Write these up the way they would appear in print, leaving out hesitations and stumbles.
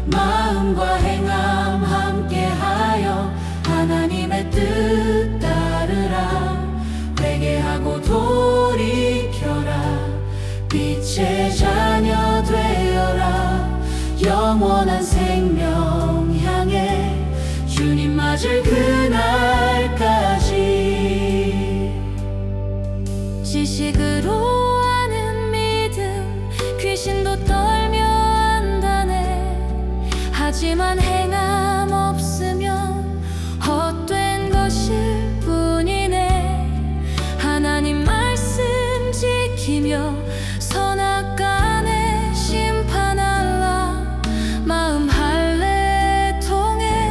마음과 행함 함께하여 하나님의 뜻 따르라. 회개하고 돌이켜라. 빛의 자녀 되어라. 영원한 생명 향해 주님 맞을 그날까지. 지식으로 아는 믿음 귀신도 떨며 안다네. 하지만 행함 없으면 헛된 것일 뿐이네. 하나님 말씀 지키며 선악간에 심판할라. 마음 할례 통해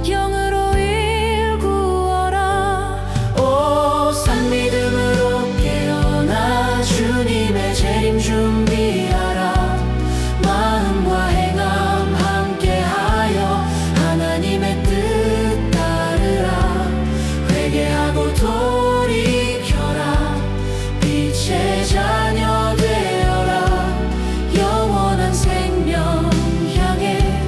영으로 일구어라. 오 산 믿음으로 깨어나 주님의 재림 준비하라. 마음과 행함 함께하여 하나님의 뜻 따르라. 회개하고 돌이켜라. 빛의 자녀 되어라. 영원한 생명 향해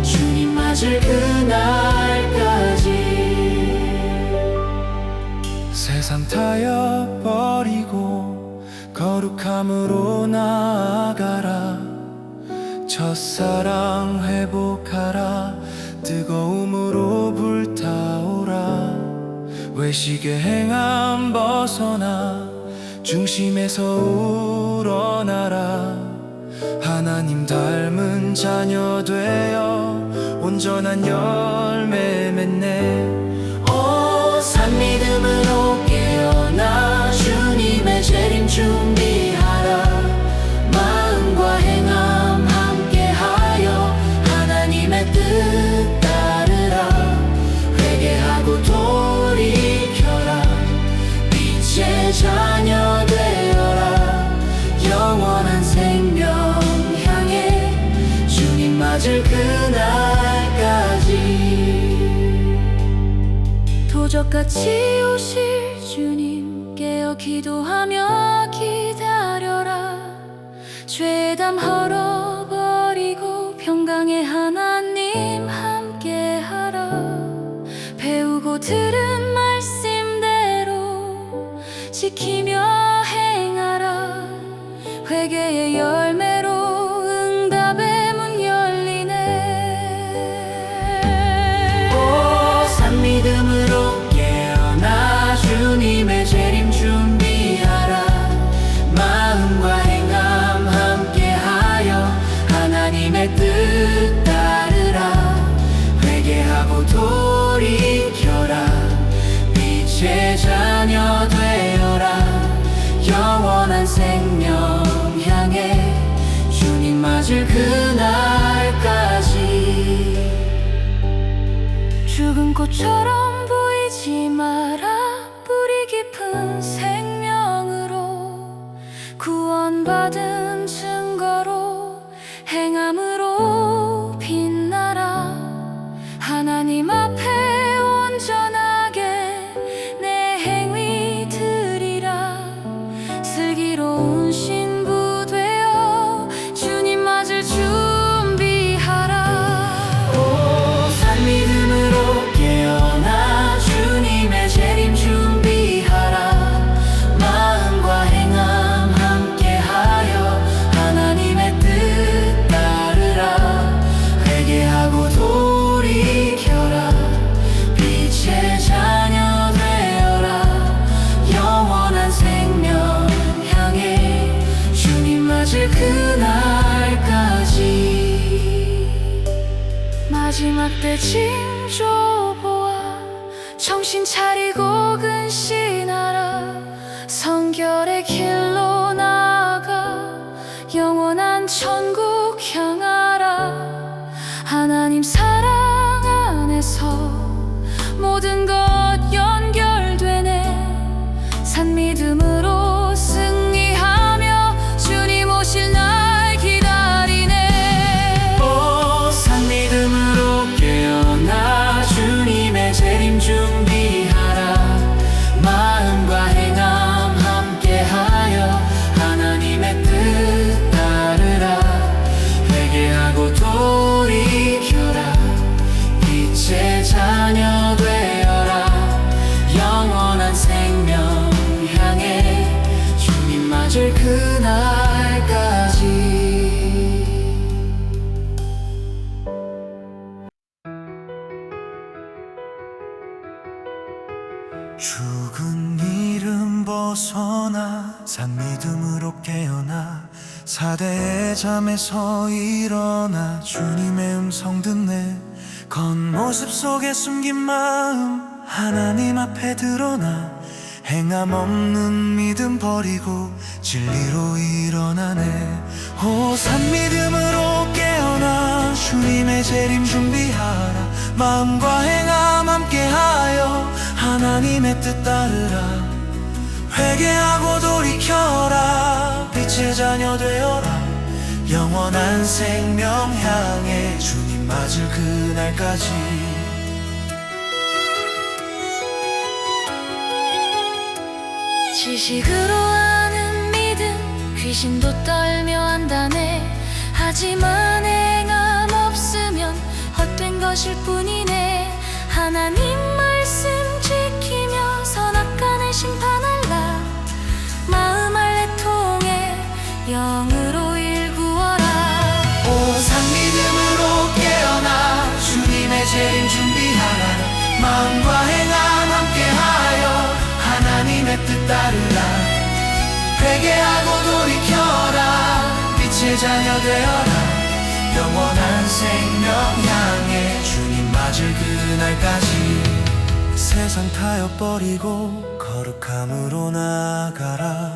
주님 맞을 그날까지. 세상 타협버리고 거룩함으로 나아가라. 첫사랑 회복하라. 뜨거움으로 불타오라. 외식의 행함 벗어나 중심에서 우러나라. 하나님 닮은 자녀 되어 온전한 열매 맺네. 오 산 믿음으로 깨어나 주님의 재림 준비하라. 마음과 행함 함께하여 하나님의 뜻 따르라. 회개하고 돌이켜라. 빛의 자녀 되어라. 영원한 생명 향해 주님 맞을 그날까지. 도적같이 오실 주님 깨어 기도하며 기다려라. 죄의 담 헐어버리고 평강의 하나님 함께하라. 배우고 들은 말씀대로 지키며 행하라. 회개의 열매로 응답의 문 열리네. 오 산 믿음으로 깨어나 주님의 재림 준비하라. 마음과 행함 함께하여 하나님의 뜻 따르라. 회개하고 돌이켜라. 빛의 자녀 되어라. 영원한 생명 향해 주님 맞을 그날까지. 죽은 꽃처럼 보이지 마라. 뿌리 깊은 생명으로 구원받은 증거로 행함으로 빛나라. 하나님 앞에 온전하게 내 행위 드리라. 슬기로운 신부 되어 주님 맞을 준비하라. 오 산 믿음으로 깨어나 주님의 재림 준비하라. 마음과 행함 함께하여 하나님의 뜻 따르라. 회개하고 돌이켜라. 빛의 자녀 되어라. 영원한 생명 향해 주님 맞을 그날까지. 마지막 때 징조 보아 정신 차리고 근신하라. 성결의 길로 나아가 영원한 천국 향하라. 하나님 사랑 안에서 모든 것 연결되네. 산 믿음으로 승리하며 주님 오실 날 기다리네. 오 산 믿음으로 깨어나 주님의 재림 준비하라. 마음과 행함 함께하여 깨어나 사대의 잠에서 일어나 주님의 음성 듣네. 겉모습 속에 숨긴 마음 하나님 앞에 드러나 행함 없는 믿음 버리고 진리로 일어나네. 산 믿음으로 깨어나 주님의 재림 준비하라. 마음과 행함 함께하여 하나님의 뜻 따르라. 회개하고 돌이켜라. 빛의 자녀 되어라. 영원한 생명 향해 주님 맞을 그날까지. 지식으로 아는 믿음 귀신도 떨며 한다네. 하지만 행함 없으면 헛된 것일 뿐이네. 하나님 말씀 지키며 선악간을 심판할라. 마음 할례 통해 영으로 일구어라. 산 믿음으로 깨어나 주님의 재림 준비하라. 마음과 행함 함께하여 하나님의 뜻 따르라. 회개하고 돌이켜라. 빛의 자녀 되어라. 영원한 생명 향해 주님 맞을 그날까지. 세상 타협버리고 거룩함으로 나아가라.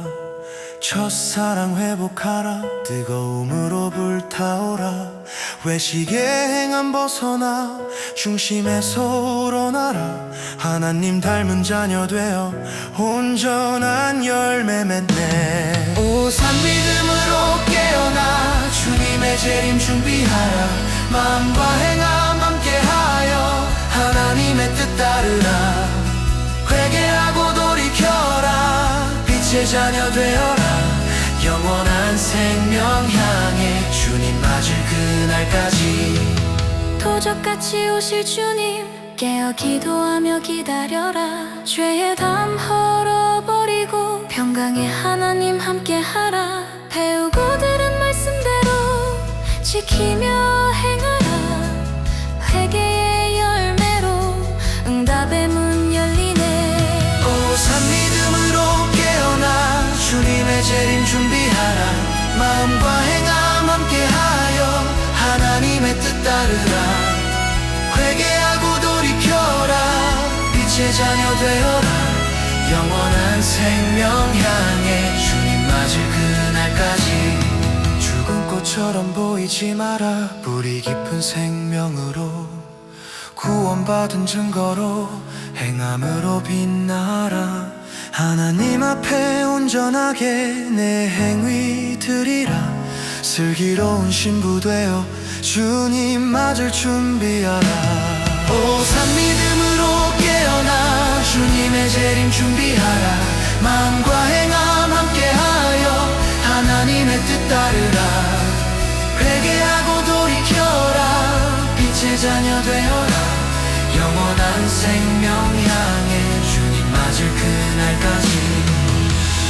첫사랑 회복하라. 뜨거움으로 불타오라. 외식의 행함 벗어나 중심에서 우러나라. 하나님 닮은 자녀 되어 온전한 열매 맺네. 산 믿음으로 깨어나 주님의 재림 준비하라. 마음과 행함 함께하여 하나님의 뜻 따르라. 회개하고 돌이켜라. 빛의 자녀 되어라. 영원한 생명 향해 주님 맞을 그날까지. 도적같이 오실 주님 깨어 기도하며 기다려라. 죄의 담 헐어버리고 평강의 하나님 함께하라. 배우고 들은 말씀대로 지키며 행하라. 회개의 열매로 응답의 문 열리네. 산 믿음으로 깨어나 주님의 재림 준비하라. 마음과 행함 함께하여 하나님의 뜻 따르라. 회개하고 돌이켜라. 빛의 자녀 되어라. 영원한 생명 향해 주님 맞을 그날까지. 죽은 꽃처럼 보이지 마라. 뿌리 깊은 생명으로 구원받은 증거로 행함으로 빛나라. 하나님 앞에 온전하게 내 행위 드리라. 슬기로운 신부 되어 주님 맞을 준비하라. 산 믿음으로 깨어나 주님의 재림 준비하라. 마음과 행함 함께하여 하나님의 뜻 따르라. 회개하고 돌이켜라. 빛의 자녀 되어라. 영원한 생명 향해 주님 맞을 그날까지.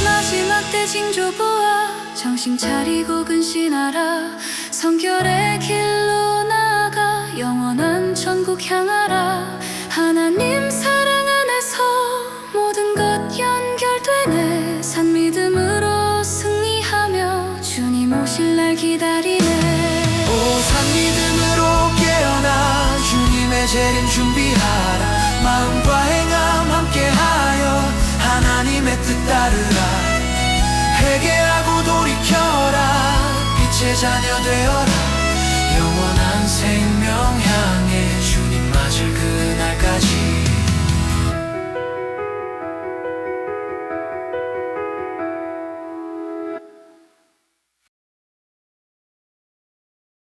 마지막 때 징조 보아 정신 차리고 근신하라. 성결의 길로 나아가 영원한 천국 향하라. 하나님 사랑 안에서 모든 것 연결되네. 산 믿음으로 승리하며 주님 오실 날 기다리네. 산 믿음으로 깨어나 주님의 재림 준비하라. 마음과 행함 함께하여 하나님의 뜻 따르라. 회개하고 돌이켜라. 빛의 자녀 되어라.